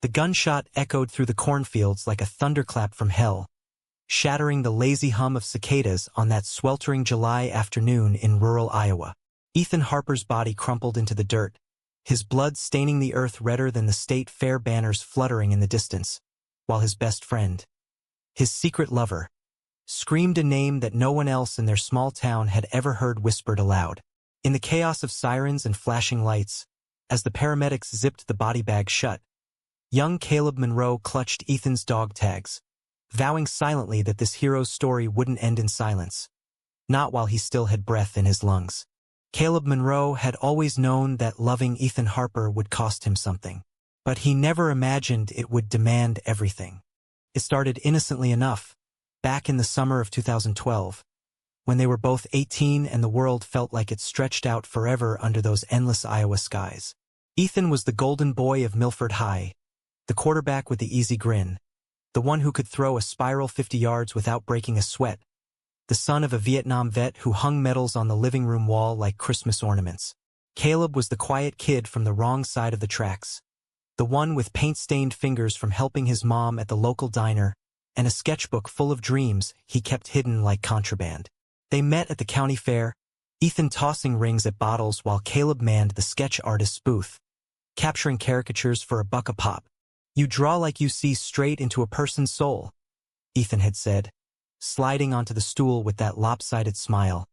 The gunshot echoed through the cornfields like a thunderclap from hell, shattering the lazy hum of cicadas on that sweltering July afternoon in rural Iowa. Ethan Harper's body crumpled into the dirt, his blood staining the earth redder than the state fair banners fluttering in the distance, while his best friend, his secret lover, screamed a name that no one else in their small town had ever heard whispered aloud. In the chaos of sirens and flashing lights, as the paramedics zipped the body bag shut, young Caleb Monroe clutched Ethan's dog tags, vowing silently that this hero's story wouldn't end in silence, not while he still had breath in his lungs. Caleb Monroe had always known that loving Ethan Harper would cost him something, but he never imagined it would demand everything. It started innocently enough, back in the summer of 2012, when they were both 18 and the world felt like it stretched out forever under those endless Iowa skies. Ethan was the golden boy of Milford High, the quarterback with the easy grin, the one who could throw a spiral 50 yards without breaking a sweat, the son of a Vietnam vet who hung medals on the living room wall like Christmas ornaments. Caleb was the quiet kid from the wrong side of the tracks, the one with paint-stained fingers from helping his mom at the local diner, and a sketchbook full of dreams he kept hidden like contraband. They met at the county fair, Ethan tossing rings at bottles while Caleb manned the sketch artist's booth, capturing caricatures for $1 a pop. "You draw like you see straight into a person's soul," Ethan had said, sliding onto the stool with that lopsided smile,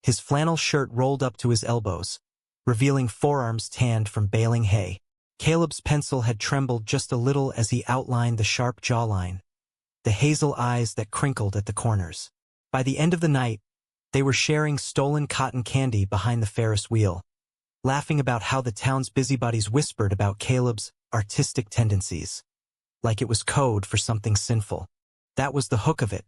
his flannel shirt rolled up to his elbows, revealing forearms tanned from baling hay. Caleb's pencil had trembled just a little as he outlined the sharp jawline, the hazel eyes that crinkled at the corners. By the end of the night, they were sharing stolen cotton candy behind the Ferris wheel, laughing about how the town's busybodies whispered about Caleb's artistic tendencies, like it was code for something sinful. That was the hook of it.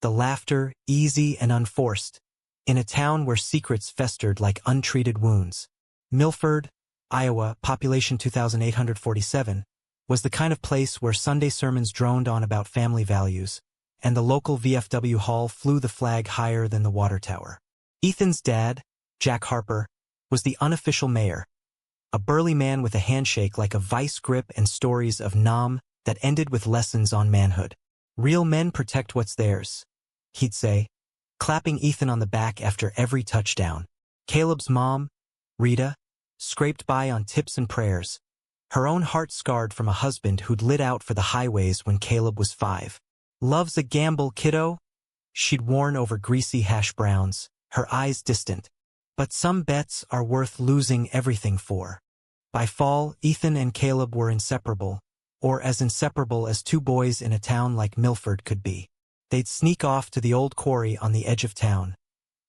The laughter, easy and unforced, in a town where secrets festered like untreated wounds. Milford, Iowa, population 2,847, was the kind of place where Sunday sermons droned on about family values, and the local VFW hall flew the flag higher than the water tower. Ethan's dad, Jack Harper, was the unofficial mayor, a burly man with a handshake like a vice grip and stories of nom that ended with lessons on manhood. "Real men protect what's theirs," he'd say, clapping Ethan on the back after every touchdown. Caleb's mom, Rita, scraped by on tips and prayers, her own heart scarred from a husband who'd lit out for the highways when Caleb was 5. "Love's a gamble, kiddo," she'd warn over greasy hash browns, her eyes distant. "But some bets are worth losing everything for." By fall, Ethan and Caleb were inseparable, or as inseparable as two boys in a town like Milford could be. They'd sneak off to the old quarry on the edge of town,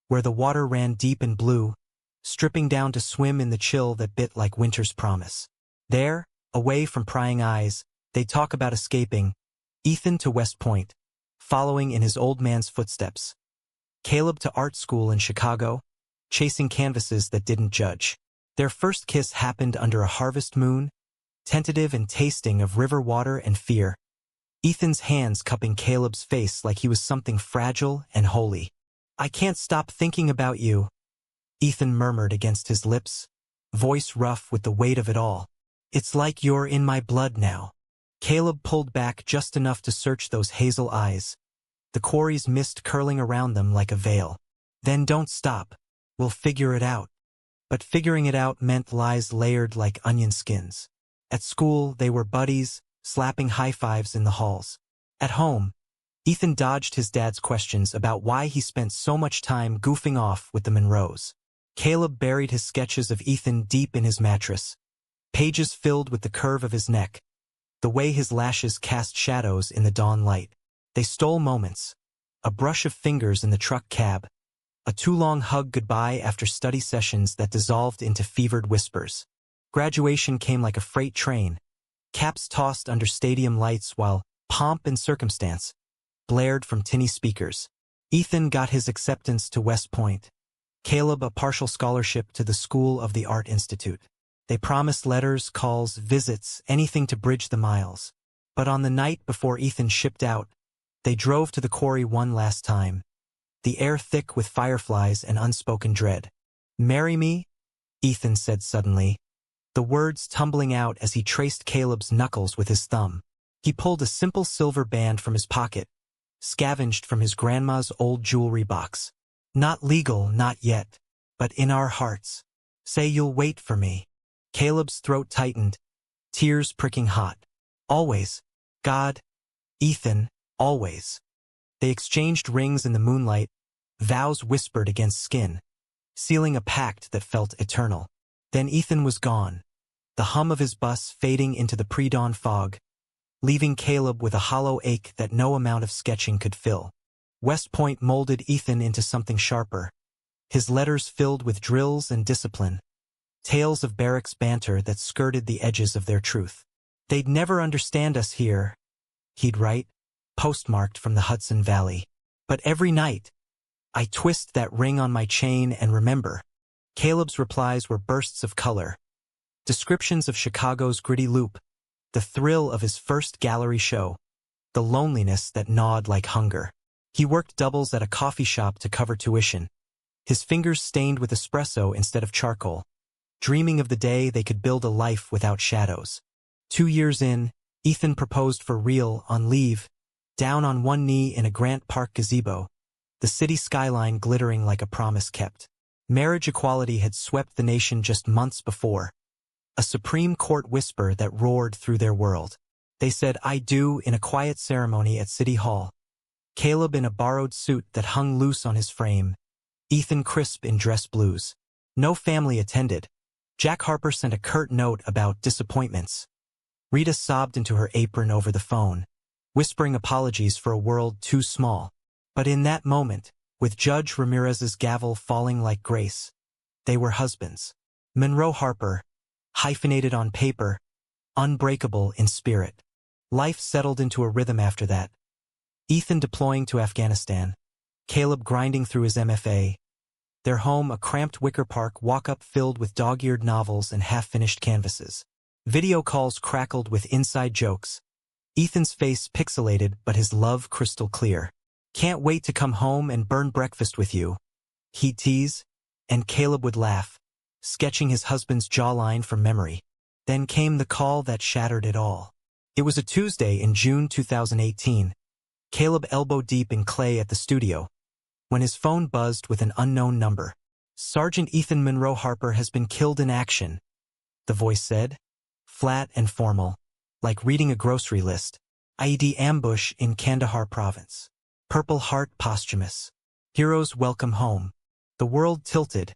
where the water ran deep and blue, stripping down to swim in the chill that bit like winter's promise. There, away from prying eyes, they'd talk about escaping, Ethan to West Point, following in his old man's footsteps, Caleb to art school in Chicago, chasing canvases that didn't judge. Their first kiss happened under a harvest moon, tentative and tasting of river water and fear, Ethan's hands cupping Caleb's face like he was something fragile and holy. "I can't stop thinking about you," Ethan murmured against his lips, voice rough with the weight of it all. "It's like you're in my blood now." Caleb pulled back just enough to search those hazel eyes, the quarry's mist curling around them like a veil. "Then don't stop. We'll figure it out." But figuring it out meant lies layered like onion skins. At school, they were buddies, slapping high fives in the halls. At home, Ethan dodged his dad's questions about why he spent so much time goofing off with the Monroes. Caleb buried his sketches of Ethan deep in his mattress, pages filled with the curve of his neck, the way his lashes cast shadows in the dawn light. They stole moments, a brush of fingers in the truck cab, a too-long hug goodbye after study sessions that dissolved into fevered whispers. Graduation came like a freight train, caps tossed under stadium lights while pomp and circumstance blared from tinny speakers. Ethan got his acceptance to West Point, Caleb a partial scholarship to the School of the Art Institute. They promised letters, calls, visits, anything to bridge the miles. But on the night before Ethan shipped out, they drove to the quarry one last time, the air thick with fireflies and unspoken dread. "Marry me?" Ethan said suddenly, the words tumbling out as he traced Caleb's knuckles with his thumb. He pulled a simple silver band from his pocket, scavenged from his grandma's old jewelry box. Not legal, not yet, but in our hearts. Say you'll wait for me. Caleb's throat tightened, tears pricking hot. Always. God. Ethan. Always. They exchanged rings in the moonlight, vows whispered against skin, sealing a pact that felt eternal. Then Ethan was gone, the hum of his bus fading into the pre-dawn fog, leaving Caleb with a hollow ache that no amount of sketching could fill. West Point molded Ethan into something sharper, his letters filled with drills and discipline, tales of barracks banter that skirted the edges of their truth. They'd never understand us here, he'd write, postmarked from the Hudson Valley. But every night, I twist that ring on my chain and remember. Caleb's replies were bursts of color, descriptions of Chicago's gritty loop, the thrill of his first gallery show, the loneliness that gnawed like hunger. He worked doubles at a coffee shop to cover tuition, his fingers stained with espresso instead of charcoal, dreaming of the day they could build a life without shadows. 2 years in, Ethan proposed for real on leave, down on one knee in a Grant Park gazebo, the city skyline glittering like a promise kept. Marriage equality had swept the nation just months before, a Supreme Court whisper that roared through their world. They said "I do" in a quiet ceremony at City Hall. Caleb in a borrowed suit that hung loose on his frame, Ethan crisp in dress blues. No family attended. Jack Harper sent a curt note about disappointments. Rita sobbed into her apron over the phone, whispering apologies for a world too small. But in that moment, with Judge Ramirez's gavel falling like grace, they were husbands. Monroe Harper, hyphenated on paper, unbreakable in spirit. Life settled into a rhythm after that. Ethan deploying to Afghanistan, Caleb grinding through his MFA, their home a cramped Wicker Park walk-up filled with dog-eared novels and half-finished canvases. Video calls crackled with inside jokes, Ethan's face pixelated but his love crystal clear. Can't wait to come home and burn breakfast with you, he'd tease, and Caleb would laugh, sketching his husband's jawline from memory. Then came the call that shattered it all. It was a Tuesday in June 2018, Caleb elbow-deep in clay at the studio, when his phone buzzed with an unknown number. Sergeant Ethan Monroe Harper has been killed in action, the voice said, flat and formal, like reading a grocery list. IED ambush in Kandahar province. Purple Heart posthumous. Heroes welcome home. The world tilted,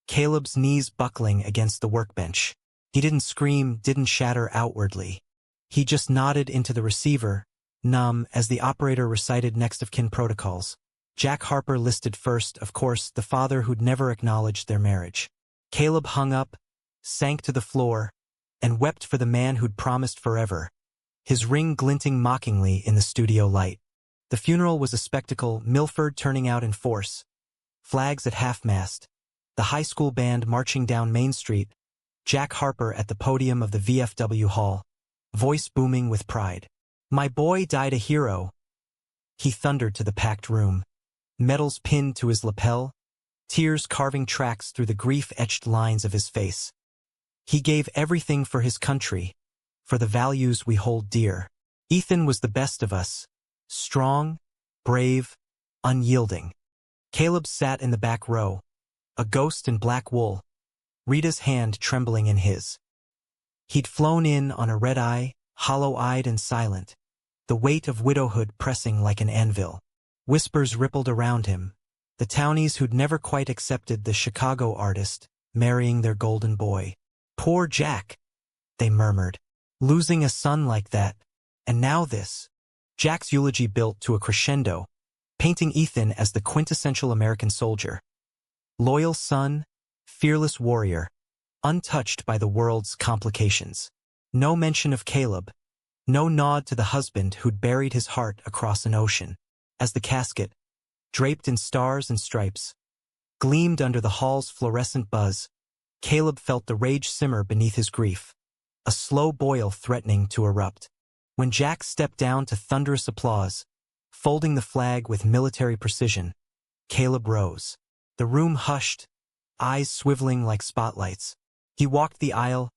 Caleb's knees buckling against the workbench. He didn't scream, didn't shatter outwardly. He just nodded into the receiver, numb as the operator recited next-of-kin protocols. Jack Harper listed first, of course, the father who'd never acknowledged their marriage. Caleb hung up, sank to the floor, and wept for the man who'd promised forever, his ring glinting mockingly in the studio light. The funeral was a spectacle, Milford turning out in force, flags at half-mast, the high school band marching down Main Street, Jack Harper at the podium of the VFW hall, voice booming with pride. My boy died a hero, he thundered to the packed room, medals pinned to his lapel, tears carving tracks through the grief-etched lines of his face. He gave everything for his country, for the values we hold dear. Ethan was the best of us, strong, brave, unyielding. Caleb sat in the back row, a ghost in black wool, Rita's hand trembling in his. He'd flown in on a red-eye, hollow-eyed and silent, the weight of widowhood pressing like an anvil. Whispers rippled around him, the townies who'd never quite accepted the Chicago artist marrying their golden boy. Poor Jack, they murmured, losing a son like that, and now this. Jack's eulogy built to a crescendo, painting Ethan as the quintessential American soldier. Loyal son, fearless warrior, untouched by the world's complications. No mention of Caleb, no nod to the husband who'd buried his heart across an ocean. As the casket, draped in stars and stripes, gleamed under the hall's fluorescent buzz, Caleb felt the rage simmer beneath his grief, a slow boil threatening to erupt. When Jack stepped down to thunderous applause, folding the flag with military precision, Caleb rose. The room hushed, eyes swiveling like spotlights. He walked the aisle,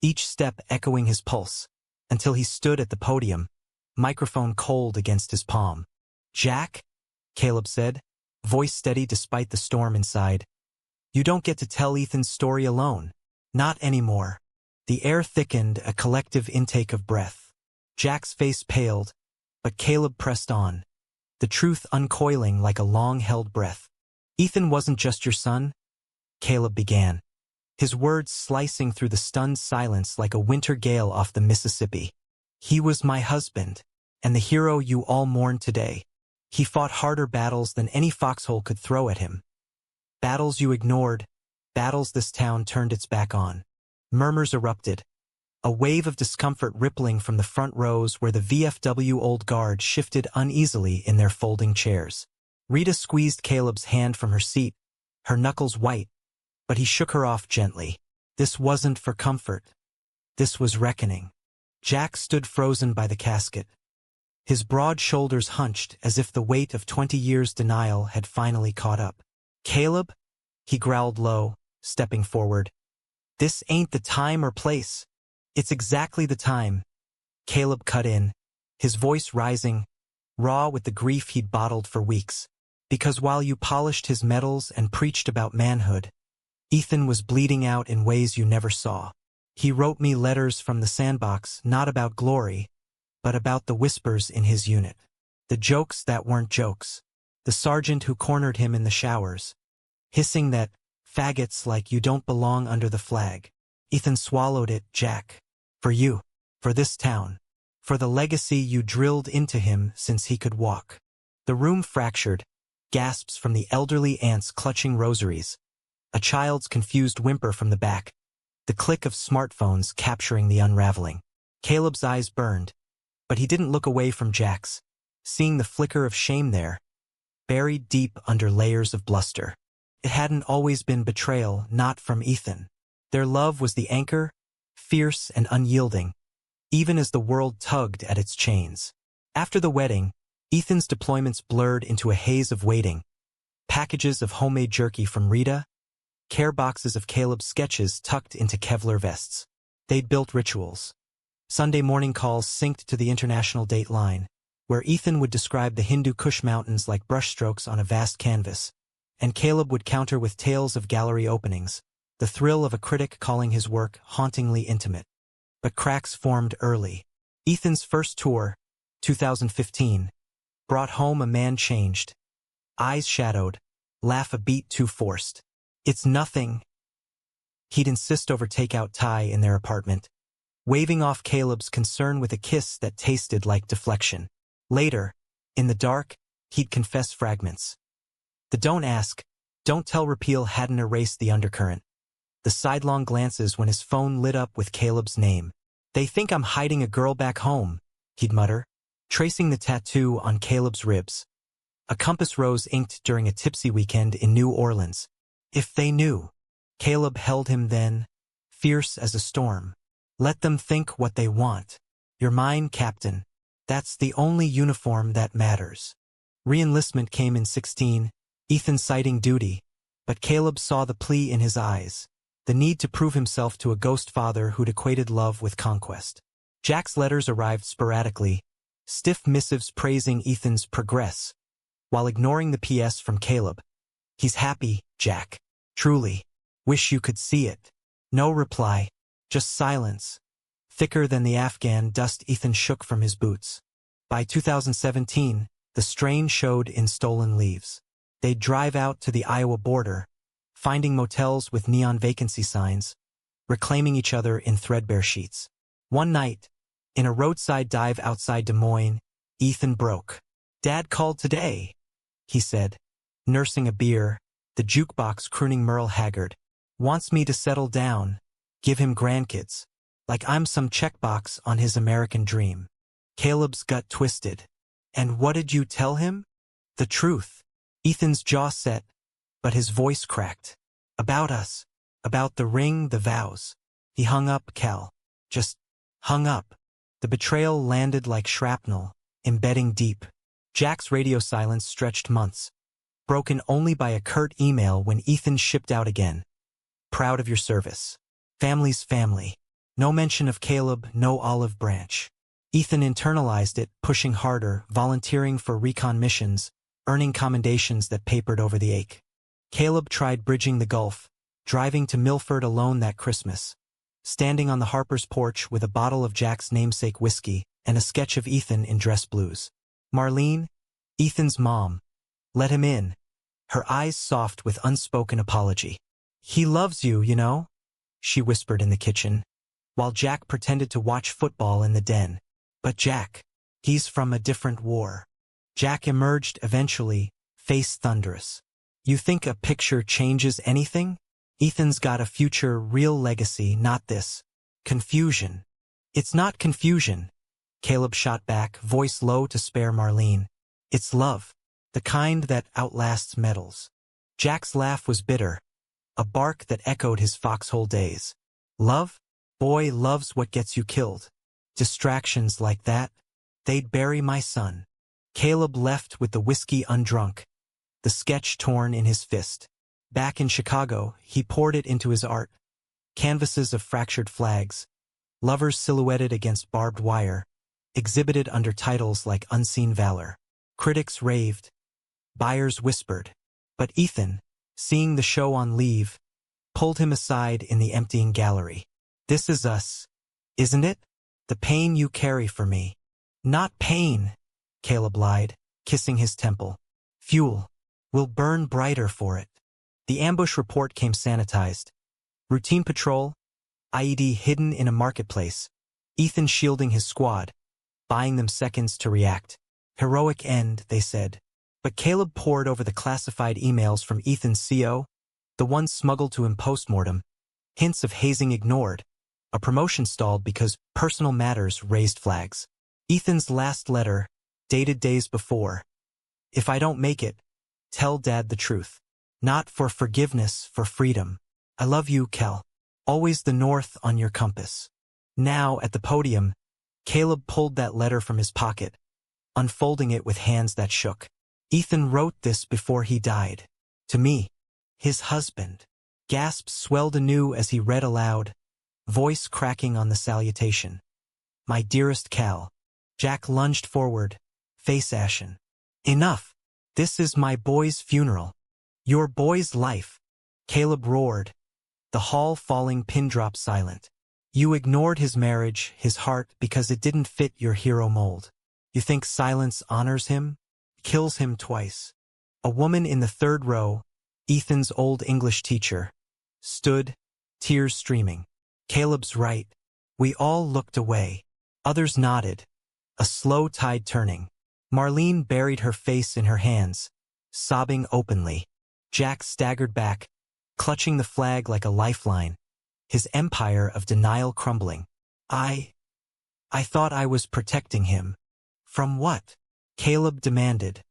each step echoing his pulse, until he stood at the podium, microphone cold against his palm. "Jack," Caleb said, voice steady despite the storm inside. "You don't get to tell Ethan's story alone. Not anymore." The air thickened, a collective intake of breath. Jack's face paled, but Caleb pressed on, the truth uncoiling like a long-held breath. "Ethan wasn't just your son," Caleb began, his words slicing through the stunned silence like a winter gale off the Mississippi. "He was my husband, and the hero you all mourn today. He fought harder battles than any foxhole could throw at him. Battles you ignored, battles this town turned its back on." Murmurs erupted, a wave of discomfort rippling from the front rows where the VFW old guard shifted uneasily in their folding chairs. Rita squeezed Caleb's hand from her seat, her knuckles white, but he shook her off gently. This wasn't for comfort. This was reckoning. Jack stood frozen by the casket, his broad shoulders hunched as if the weight of 20 years' denial had finally caught up. "Caleb," he growled low, stepping forward. "This ain't the time or place." "It's exactly the time," Caleb cut in, his voice rising, raw with the grief he'd bottled for weeks. "Because while you polished his medals and preached about manhood, Ethan was bleeding out in ways you never saw. He wrote me letters from the sandbox, not about glory, but about the whispers in his unit. The jokes that weren't jokes. The sergeant who cornered him in the showers, hissing that, 'Faggots like you don't belong under the flag.' Ethan swallowed it, Jack. For you. For this town. For the legacy you drilled into him since he could walk." The room fractured, gasps from the elderly aunts clutching rosaries, a child's confused whimper from the back, the click of smartphones capturing the unraveling. Caleb's eyes burned, but he didn't look away from Jack's, seeing the flicker of shame there, buried deep under layers of bluster. It hadn't always been betrayal, not from Ethan. Their love was the anchor, fierce and unyielding, even as the world tugged at its chains. After the wedding, Ethan's deployments blurred into a haze of waiting. Packages of homemade jerky from Rita, care boxes of Caleb's sketches tucked into Kevlar vests. They'd built rituals. Sunday morning calls synced to the international date line, where Ethan would describe the Hindu Kush mountains like brushstrokes on a vast canvas, and Caleb would counter with tales of gallery openings, the thrill of a critic calling his work hauntingly intimate. But cracks formed early. Ethan's first tour, 2015, brought home a man changed, eyes shadowed, laugh a beat too forced. "It's nothing," he'd insist over takeout Thai in their apartment, waving off Caleb's concern with a kiss that tasted like deflection. Later, in the dark, he'd confess fragments. The "don't ask, don't tell" repeal hadn't erased the undercurrent. The sidelong glances when his phone lit up with Caleb's name. "They think I'm hiding a girl back home," he'd mutter, tracing the tattoo on Caleb's ribs. A compass rose inked during a tipsy weekend in New Orleans. If they knew. Caleb held him then, fierce as a storm. "Let them think what they want. You're mine, Captain. That's the only uniform that matters." Re-enlistment came in 16, Ethan citing duty, but Caleb saw the plea in his eyes, the need to prove himself to a ghost father who'd equated love with conquest. Jack's letters arrived sporadically, stiff missives praising Ethan's progress, while ignoring the PS from Caleb. "He's happy, Jack. Truly. Wish you could see it." No reply, just silence, thicker than the Afghan dust Ethan shook from his boots. By 2017, the strain showed in stolen leaves. They'd drive out to the Iowa border, finding motels with neon vacancy signs, reclaiming each other in threadbare sheets. One night, in a roadside dive outside Des Moines, Ethan broke. "Dad called today," he said, nursing a beer, the jukebox crooning Merle Haggard. "Wants me to settle down, give him grandkids, like I'm some checkbox on his American dream." Caleb's gut twisted. "And what did you tell him?" "The truth." Ethan's jaw set, but his voice cracked. "About us. About the ring, the vows." He hung up, Cal. Just hung up. The betrayal landed like shrapnel, embedding deep. Jack's radio silence stretched months, broken only by a curt email when Ethan shipped out again. "Proud of your service. Family's family." No mention of Caleb, no olive branch. Ethan internalized it, pushing harder, volunteering for recon missions, earning commendations that papered over the ache. Caleb tried bridging the gulf, driving to Milford alone that Christmas, standing on the Harper's porch with a bottle of Jack's namesake whiskey and a sketch of Ethan in dress blues. Marlene, Ethan's mom, let him in, her eyes soft with unspoken apology. "He loves you, you know," she whispered in the kitchen, while Jack pretended to watch football in the den. "But Jack, he's from a different war." Jack emerged eventually, face thunderous. "You think a picture changes anything? Ethan's got a future, real legacy, not this confusion." "It's not confusion," Caleb shot back, voice low to spare Marlene. "It's love, the kind that outlasts medals." Jack's laugh was bitter, a bark that echoed his foxhole days. "Love? Boy loves what gets you killed. Distractions like that, they'd bury my son." Caleb left with the whiskey undrunk, the sketch torn in his fist. Back in Chicago, he poured it into his art. Canvases of fractured flags, lovers silhouetted against barbed wire, exhibited under titles like Unseen Valor. Critics raved. Buyers whispered. But Ethan, seeing the show on leave, pulled him aside in the emptying gallery. "This is us, isn't it? The pain you carry for me." "Not pain," Caleb lied, kissing his temple. "Fuel. We'll burn brighter for it." The ambush report came sanitized. Routine patrol, IED hidden in a marketplace, Ethan shielding his squad, buying them seconds to react. "Heroic end," they said. But Caleb pored over the classified emails from Ethan's CO, the ones smuggled to him postmortem, hints of hazing ignored, a promotion stalled because personal matters raised flags. Ethan's last letter, dated days before. "If I don't make it, tell Dad the truth. Not for forgiveness, for freedom. I love you, Kel. Always the north on your compass." Now, at the podium, Caleb pulled that letter from his pocket, unfolding it with hands that shook. "Ethan wrote this before he died. To me, his husband." Gasps swelled anew as he read aloud, voice cracking on the salutation. "My dearest Cal." Jack lunged forward, face ashen. "Enough. This is my boy's funeral. Your boy's life." Caleb roared, the hall falling pin-drop silent. "You ignored his marriage, his heart, because it didn't fit your hero mold. You think silence honors him? Kills him twice." A woman in the third row, Ethan's old English teacher, stood, tears streaming. "Caleb's right." We all looked away. Others nodded, a slow tide turning. Marlene buried her face in her hands, sobbing openly. Jack staggered back, clutching the flag like a lifeline, his empire of denial crumbling. I thought I was protecting him." "From what?" Caleb demanded,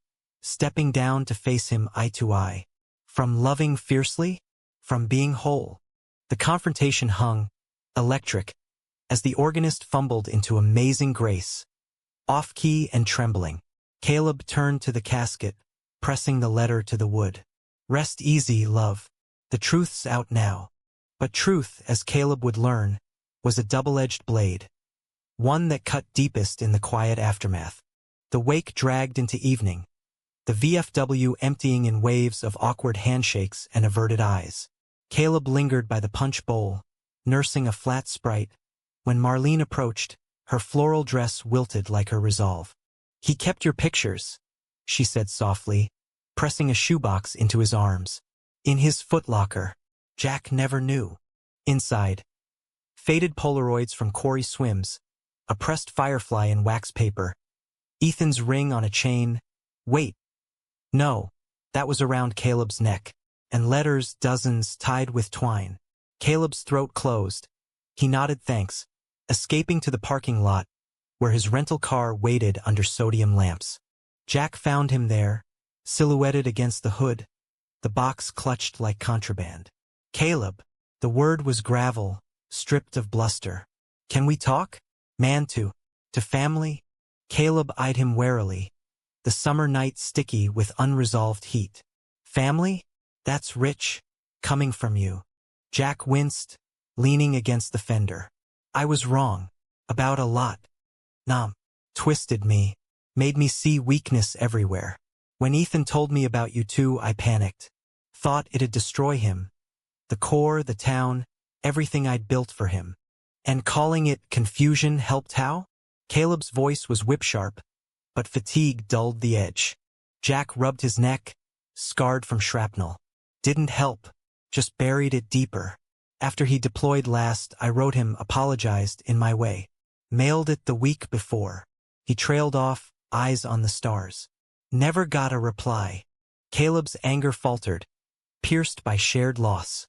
stepping down to face him eye to eye. "From loving fiercely? From being whole?" The confrontation hung, electric, as the organist fumbled into amazing grace, off-key and trembling. Caleb turned to the casket, pressing the letter to the wood. "Rest easy, love. The truth's out now." But truth, as Caleb would learn, was a double-edged blade, one that cut deepest in the quiet aftermath. The wake dragged into evening, the VFW emptying in waves of awkward handshakes and averted eyes. Caleb lingered by the punch bowl, nursing a flat Sprite, when Marlene approached, her floral dress wilted like her resolve. "He kept your pictures," she said softly, pressing a shoebox into his arms. "In his footlocker." Jack never knew. Inside, faded Polaroids from Corey Swims, a pressed firefly in wax paper, Ethan's ring on a chain. Wait. No, that was around Caleb's neck, and letters, dozens, tied with twine. Caleb's throat closed. He nodded thanks, escaping to the parking lot, where his rental car waited under sodium lamps. Jack found him there, silhouetted against the hood, the box clutched like contraband. "Caleb." The word was gravel, stripped of bluster. "Can we talk? Man to family?" Caleb eyed him warily, the summer night sticky with unresolved heat. "Family? That's rich, coming from you." Jack winced, leaning against the fender. I was wrong. About a lot. Nom. Twisted me. Made me see weakness everywhere. When Ethan told me about you two, I panicked. Thought it'd destroy him. The core, the town, everything I'd built for him. And calling it confusion helped how? Caleb's voice was whip-sharp, but fatigue dulled the edge. Jack rubbed his neck, scarred from shrapnel. Didn't help, just buried it deeper. After he deployed last, I wrote him, apologized in my way. Mailed it the week before. He trailed off, eyes on the stars. Never got a reply. Caleb's anger faltered, pierced by shared loss.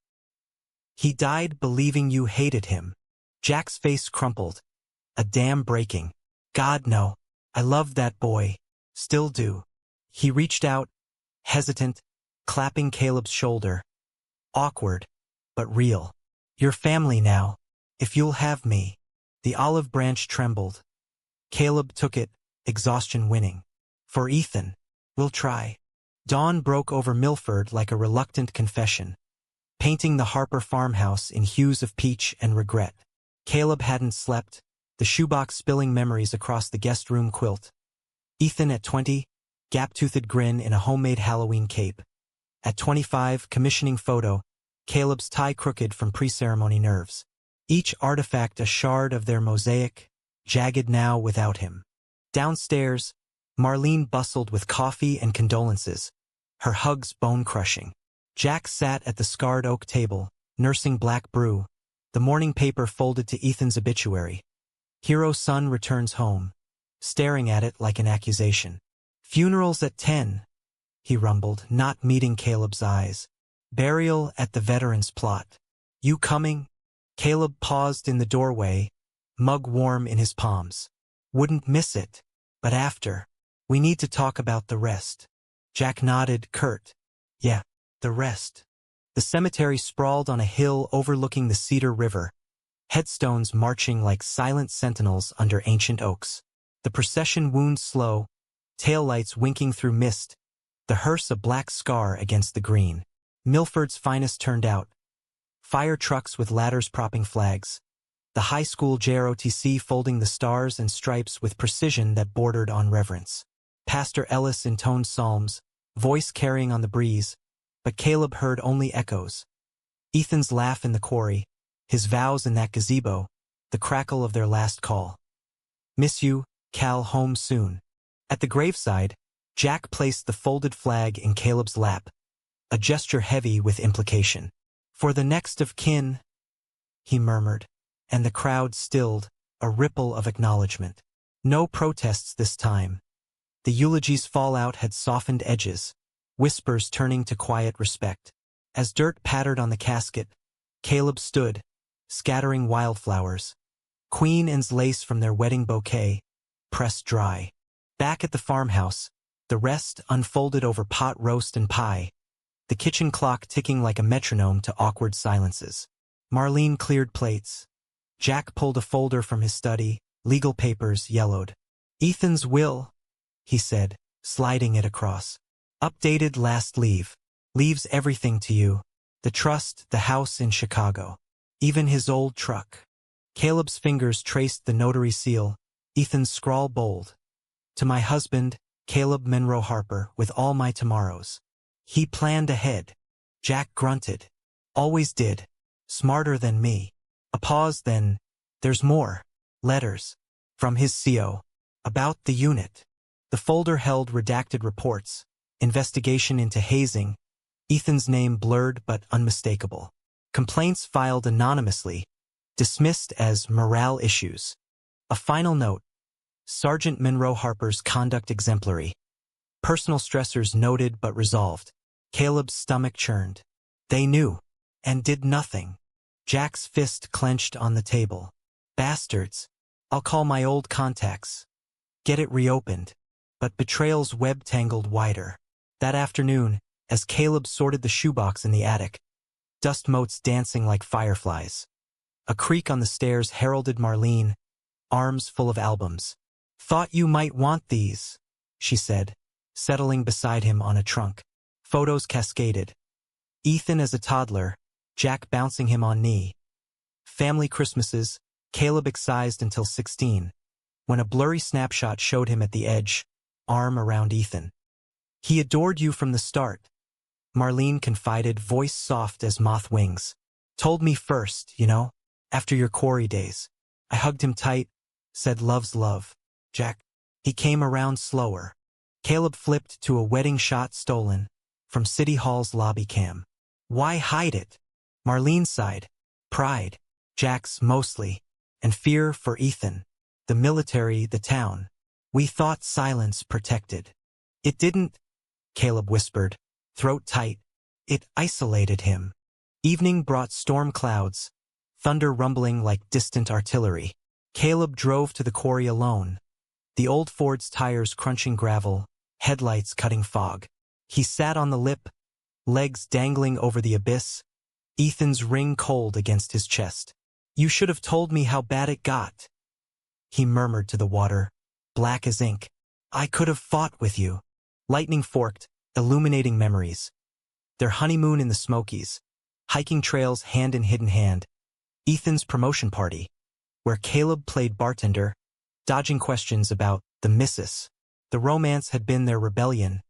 He died believing you hated him. Jack's face crumpled. A dam breaking. God, no. I loved that boy. Still do. He reached out, hesitant, clapping Caleb's shoulder. Awkward, but real. Your family now. If you'll have me. The olive branch trembled. Caleb took it, exhaustion winning. For Ethan. We'll try. Dawn broke over Milford like a reluctant confession, painting the Harper farmhouse in hues of peach and regret. Caleb hadn't slept, the shoebox spilling memories across the guest room quilt. Ethan at 20, gap-toothed grin in a homemade Halloween cape. At 25, commissioning photo, Caleb's tie crooked from pre-ceremony nerves. Each artifact a shard of their mosaic, jagged now without him. Downstairs, Marlene bustled with coffee and condolences, her hugs bone-crushing. Jack sat at the scarred oak table, nursing black brew, the morning paper folded to Ethan's obituary. Hero son returns home, staring at it like an accusation. Funerals at 10, he rumbled, not meeting Caleb's eyes. Burial at the veteran's plot. You coming? Caleb paused in the doorway, mug warm in his palms. Wouldn't miss it, but after. We need to talk about the rest. Jack nodded, curt. Yeah, the rest. The cemetery sprawled on a hill overlooking the Cedar River, headstones marching like silent sentinels under ancient oaks. The procession wound slow, taillights winking through mist, the hearse a black scar against the green. Milford's finest turned out. Fire trucks with ladders propping flags. The high school JROTC folding the stars and stripes with precision that bordered on reverence. Pastor Ellis intoned psalms, voice carrying on the breeze, but Caleb heard only echoes. Ethan's laugh in the quarry, his vows in that gazebo, the crackle of their last call. Miss you, Cal, home soon. At the graveside, Jack placed the folded flag in Caleb's lap, a gesture heavy with implication. For the next of kin, he murmured, and the crowd stilled, a ripple of acknowledgement. No protests this time. The eulogy's fallout had softened edges, whispers turning to quiet respect. As dirt pattered on the casket, Caleb stood, scattering wildflowers. Queen Anne's lace from their wedding bouquet, pressed dry. Back at the farmhouse, the rest unfolded over pot roast and pie, the kitchen clock ticking like a metronome to awkward silences. Marlene cleared plates. Jack pulled a folder from his study, legal papers yellowed. Ethan's will, he said, sliding it across. Updated last leave. Leaves everything to you. The trust, the house in Chicago. Even his old truck. Caleb's fingers traced the notary seal, Ethan's scrawl bold. To my husband, Caleb Monroe Harper, with all my tomorrows. He planned ahead. Jack grunted. Always did. Smarter than me. A pause, then, there's more. Letters. From his CO. About the unit. The folder held redacted reports, investigation into hazing, Ethan's name blurred but unmistakable. Complaints filed anonymously, dismissed as morale issues. A final note. Sergeant Monroe Harper's conduct exemplary. Personal stressors noted but resolved. Caleb's stomach churned. They knew, and did nothing. Jack's fist clenched on the table. Bastards. I'll call my old contacts. Get it reopened. But betrayal's web tangled wider. That afternoon, as Caleb sorted the shoebox in the attic, dust motes dancing like fireflies. A creak on the stairs heralded Marlene, arms full of albums. Thought you might want these, she said, settling beside him on a trunk. Photos cascaded. Ethan as a toddler, Jack bouncing him on knee. Family Christmases, Caleb excised until 16, when a blurry snapshot showed him at the edge, arm around Ethan. He adored you from the start, Marlene confided, voice soft as moth wings. Told me first, after your quarry days. I hugged him tight, said love's love. Jack. He came around slower. Caleb flipped to a wedding shot stolen from City Hall's lobby cam. Why hide it? Marlene sighed. Pride. Jack's mostly. And fear for Ethan. The military, the town. We thought silence protected. It didn't, Caleb whispered, throat tight. It isolated him. Evening brought storm clouds, thunder rumbling like distant artillery. Caleb drove to the quarry alone, the old Ford's tires crunching gravel, headlights cutting fog. He sat on the lip, legs dangling over the abyss, Ethan's ring cold against his chest. You should have told me how bad it got, he murmured to the water, black as ink. I could have fought with you. Lightning forked, illuminating memories. Their honeymoon in the Smokies, hiking trails hand in hidden hand, Ethan's promotion party, where Caleb played bartender, dodging questions about the missus. The romance had been their rebellion.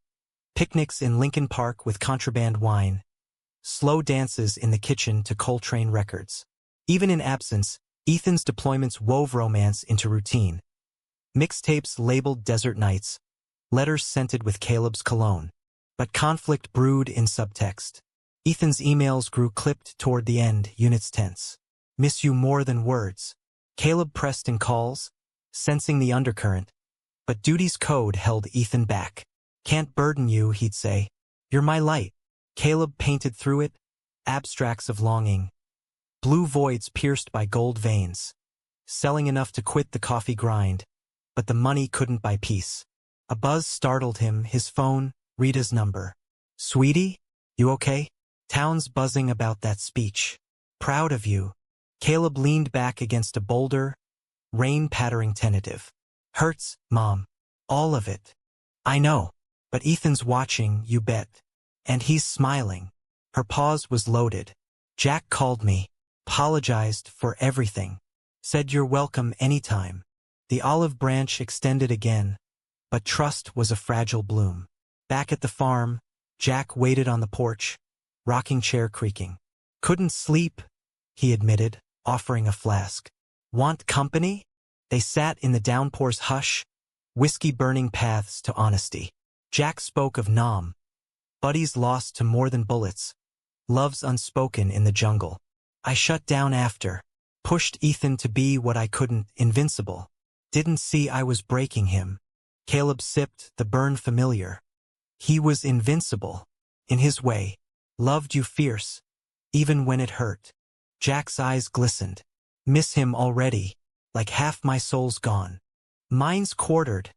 Picnics in Lincoln Park with contraband wine, slow dances in the kitchen to Coltrane records. Even in absence, Ethan's deployments wove romance into routine. Mixtapes labeled desert nights, letters scented with Caleb's cologne. But conflict brewed in subtext. Ethan's emails grew clipped toward the end, units tense. Miss you more than words. Caleb pressed in calls, sensing the undercurrent. But duty's code held Ethan back. Can't burden you, he'd say. You're my light. Caleb painted through it, abstracts of longing. Blue voids pierced by gold veins. Selling enough to quit the coffee grind. But the money couldn't buy peace. A buzz startled him, his phone, Rita's number. Sweetie? You okay? Town's buzzing about that speech. Proud of you. Caleb leaned back against a boulder, rain pattering tentative. Hurts, Mom. All of it. I know. But Ethan's watching, you bet. And he's smiling. Her pause was loaded. Jack called me. Apologized for everything. Said you're welcome anytime. The olive branch extended again. But trust was a fragile bloom. Back at the farm, Jack waited on the porch, rocking chair creaking. Couldn't sleep, he admitted, offering a flask. Want company? They sat in the downpour's hush, whiskey burning paths to honesty. Jack spoke of Nam. Buddies lost to more than bullets. Loves unspoken in the jungle. I shut down after. Pushed Ethan to be what I couldn't, invincible. Didn't see I was breaking him. Caleb sipped, the burn familiar. He was invincible. In his way. Loved you fierce. Even when it hurt. Jack's eyes glistened. Miss him already. Like half my soul's gone. Mine's quartered,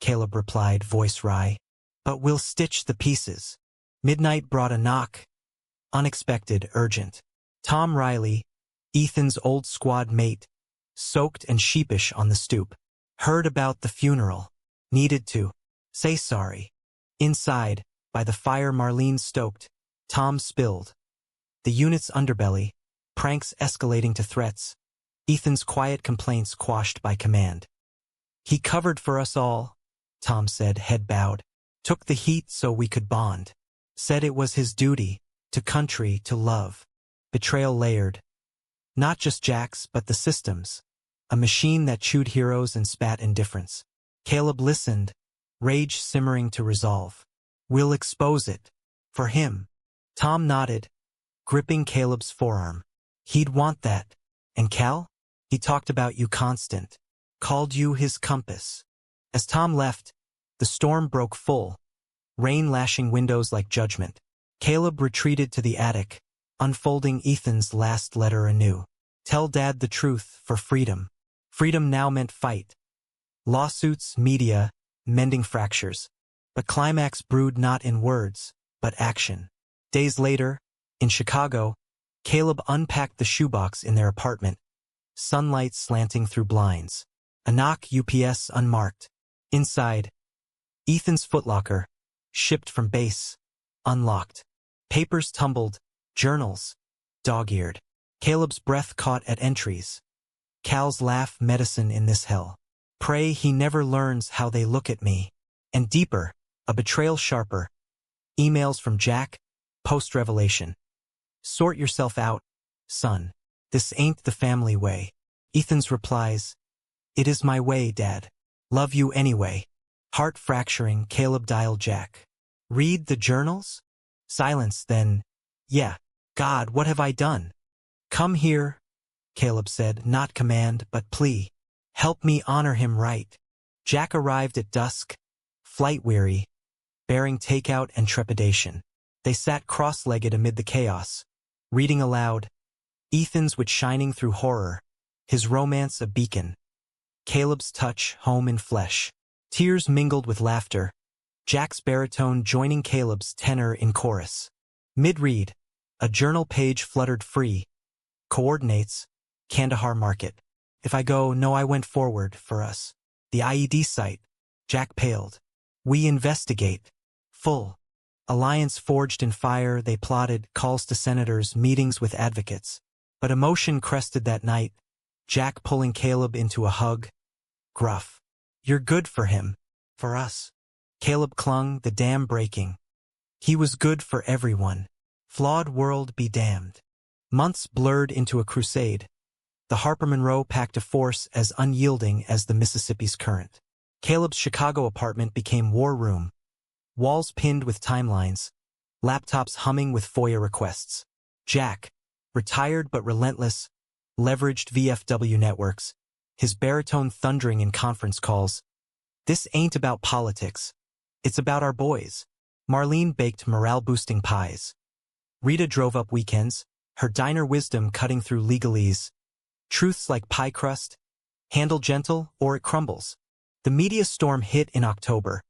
Caleb replied, voice wry. But we'll stitch the pieces. Midnight brought a knock. Unexpected, urgent. Tom Riley, Ethan's old squad mate, soaked and sheepish on the stoop. Heard about the funeral. Needed to say sorry. Inside, by the fire Marlene stoked, Tom spilled. The unit's underbelly, pranks escalating to threats, Ethan's quiet complaints quashed by command. He covered for us all, Tom said, head bowed. Took the heat so we could bond. Said it was his duty, to country, to love. Betrayal layered. Not just Jack's, but the system's. A machine that chewed heroes and spat indifference. Caleb listened, rage simmering to resolve. We'll expose it. For him. Tom nodded, gripping Caleb's forearm. He'd want that. And Cal? He talked about you constant. Called you his compass. As Tom left, the storm broke full, rain lashing windows like judgment. Caleb retreated to the attic, unfolding Ethan's last letter anew. Tell Dad the truth for freedom. Freedom now meant fight. Lawsuits, media, mending fractures. But climax brewed not in words, but action. Days later, in Chicago, Caleb unpacked the shoebox in their apartment, sunlight slanting through blinds. A knock, UPS unmarked. Inside, Ethan's footlocker, shipped from base, unlocked. Papers tumbled, journals, dog-eared. Caleb's breath caught at entries. Cal's laugh medicine in this hell. Pray he never learns how they look at me. And deeper, a betrayal sharper. Emails from Jack, post-revelation. Sort yourself out, son. This ain't the family way. Ethan's replies, it is my way, Dad. Love you anyway. Heart fracturing, Caleb dialed Jack. Read the journals? Silence, then, yeah. God, what have I done? Come here, Caleb said, not command, but plea. Help me honor him right. Jack arrived at dusk, flight-weary, bearing takeout and trepidation. They sat cross-legged amid the chaos, reading aloud, Ethan's wit shining through horror, his romance a beacon. Caleb's touch home in flesh. Tears mingled with laughter, Jack's baritone joining Caleb's tenor in chorus. Mid-read, a journal page fluttered free. Coordinates, Kandahar Market. If I go, no I went forward, for us. The IED site. Jack paled. We investigate. Full. Alliance forged in fire, they plotted, calls to senators, meetings with advocates. But emotion crested that night, Jack pulling Caleb into a hug. Gruff. You're good for him. For us. Caleb clung, the dam breaking. He was good for everyone. Flawed world be damned. Months blurred into a crusade. The Harper Monroe packed a force as unyielding as the Mississippi's current. Caleb's Chicago apartment became war room. Walls pinned with timelines. Laptops humming with FOIA requests. Jack, retired but relentless, leveraged VFW networks, his baritone thundering in conference calls. This ain't about politics. It's about our boys. Marlene baked morale-boosting pies. Rita drove up weekends, her diner wisdom cutting through legalese. Truths like pie crust, handle gentle or it crumbles. The media storm hit in October.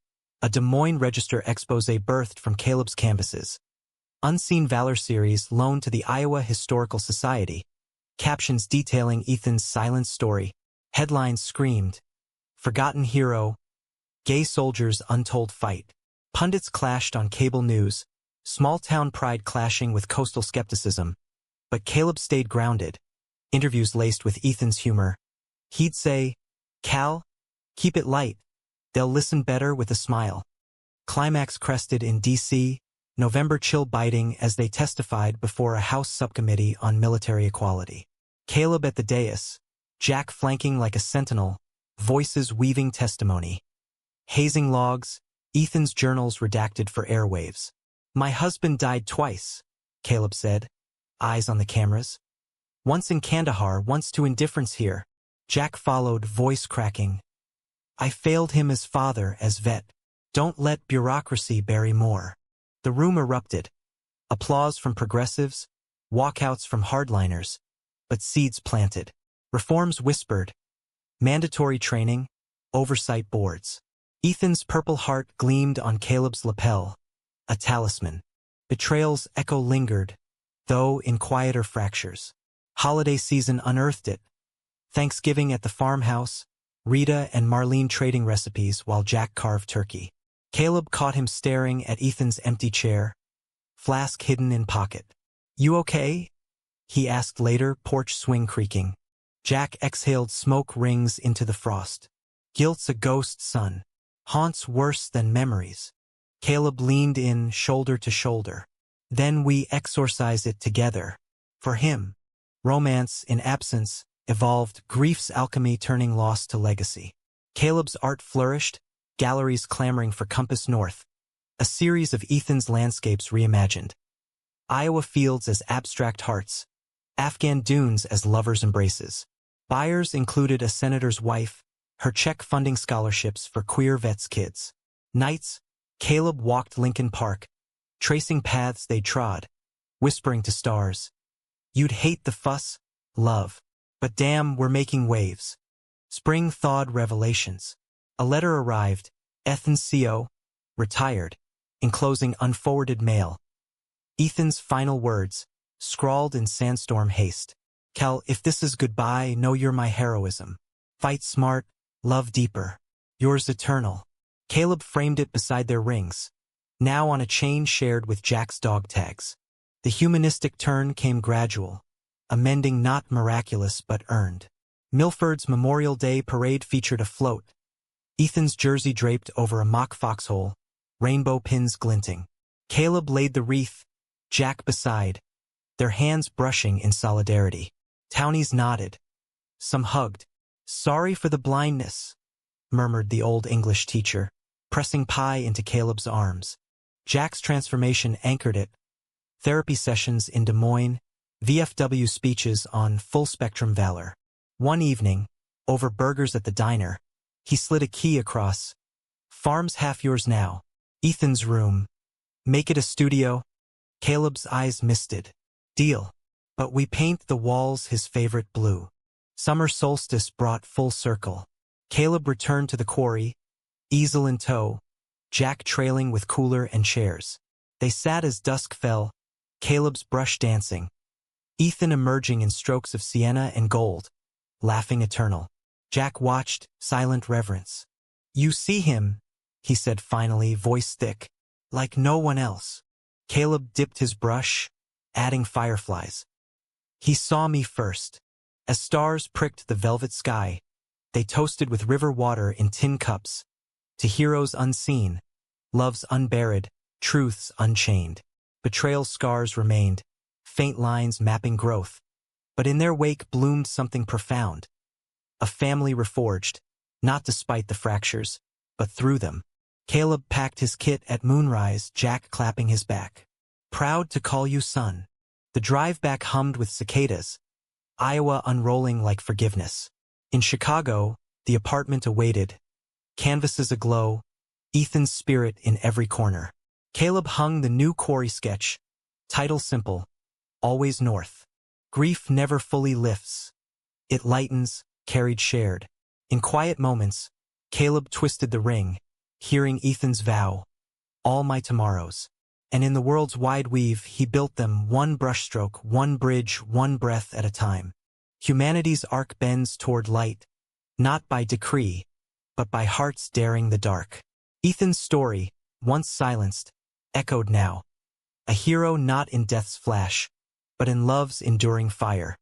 A Des Moines Register expose birthed from Caleb's canvases. Unseen Valor series loaned to the Iowa Historical Society. Captions detailing Ethan's silent story. Headlines screamed, Forgotten Hero, Gay Soldiers' Untold Fight. Pundits clashed on cable news, small-town pride clashing with coastal skepticism. But Caleb stayed grounded, interviews laced with Ethan's humor. He'd say, Cal, keep it light. They'll listen better with a smile. Climax crested in D.C., November chill biting as they testified before a House subcommittee on military equality. Caleb at the dais, Jack flanking like a sentinel, voices weaving testimony. Hazing logs, Ethan's journals redacted for airwaves. My husband died twice, Caleb said, eyes on the cameras. Once in Kandahar, once to indifference here. Jack followed, voice cracking. I failed him as father, as vet. Don't let bureaucracy bury more. The room erupted. Applause from progressives, walkouts from hardliners, but seeds planted. Reforms whispered. Mandatory training, oversight boards. Ethan's purple heart gleamed on Caleb's lapel, a talisman. Betrayal's echo lingered, though in quieter fractures. Holiday season unearthed it. Thanksgiving at the farmhouse, Rita and Marlene trading recipes while Jack carved turkey. Caleb caught him staring at Ethan's empty chair, flask hidden in pocket. You okay? He asked later, porch swing creaking. Jack exhaled smoke rings into the frost. Guilt's a ghost, son. Haunts worse than memories. Caleb leaned in, shoulder to shoulder. Then we exorcise it together. For him, romance in absence evolved, grief's alchemy turning loss to legacy. Caleb's art flourished, galleries clamoring for Compass North, a series of Ethan's landscapes reimagined. Iowa fields as abstract hearts, Afghan dunes as lovers' embraces. Buyers included a senator's wife, her check funding scholarships for queer vets' kids. Nights, Caleb walked Lincoln Park, tracing paths they trod, whispering to stars. You'd hate the fuss, love. But damn, we're making waves. Spring thawed revelations. A letter arrived, Ethan C.O., retired, enclosing unforwarded mail. Ethan's final words, scrawled in sandstorm haste. Cal, if this is goodbye, know you're my heroism. Fight smart, love deeper. Yours eternal. Caleb framed it beside their rings, now on a chain shared with Jack's dog tags. The humanistic turn came gradual, a mending not miraculous but earned. Milford's Memorial Day parade featured a float, Ethan's jersey draped over a mock foxhole, rainbow pins glinting. Caleb laid the wreath, Jack beside, their hands brushing in solidarity. Townies nodded. Some hugged. "Sorry for the blindness," murmured the old English teacher, pressing Pi into Caleb's arms. Jack's transformation anchored it. Therapy sessions in Des Moines, VFW speeches on full-spectrum valor. One evening, over burgers at the diner, he slid a key across. "Farm's half yours now." Ethan's room. "Make it a studio?" Caleb's eyes misted. "Deal. But we paint the walls his favorite blue." Summer solstice brought full circle. Caleb returned to the quarry, easel in tow, Jack trailing with cooler and chairs. They sat as dusk fell, Caleb's brush dancing, Ethan emerging in strokes of sienna and gold, laughing eternal. Jack watched, silent reverence. "You see him," he said finally, voice thick, "like no one else." Caleb dipped his brush, adding fireflies. "He saw me first." As stars pricked the velvet sky, they toasted with river water in tin cups, to heroes unseen, loves unburied, truths unchained. Betrayal scars remained, faint lines mapping growth, but in their wake bloomed something profound. A family reforged, not despite the fractures, but through them. Caleb packed his kit at moonrise, Jack clapping his back. "Proud to call you son." The drive back hummed with cicadas, Iowa unrolling like forgiveness. In Chicago, the apartment awaited, canvases aglow, Ethan's spirit in every corner. Caleb hung the new quarry sketch, title simple, "Always North." Grief never fully lifts. It lightens, carried shared. In quiet moments, Caleb twisted the ring, hearing Ethan's vow, "All my tomorrows." And in the world's wide weave, he built them one brushstroke, one bridge, one breath at a time. Humanity's arc bends toward light, not by decree, but by hearts daring the dark. Ethan's story, once silenced, echoed now. A hero not in death's flash, but in love's enduring fire.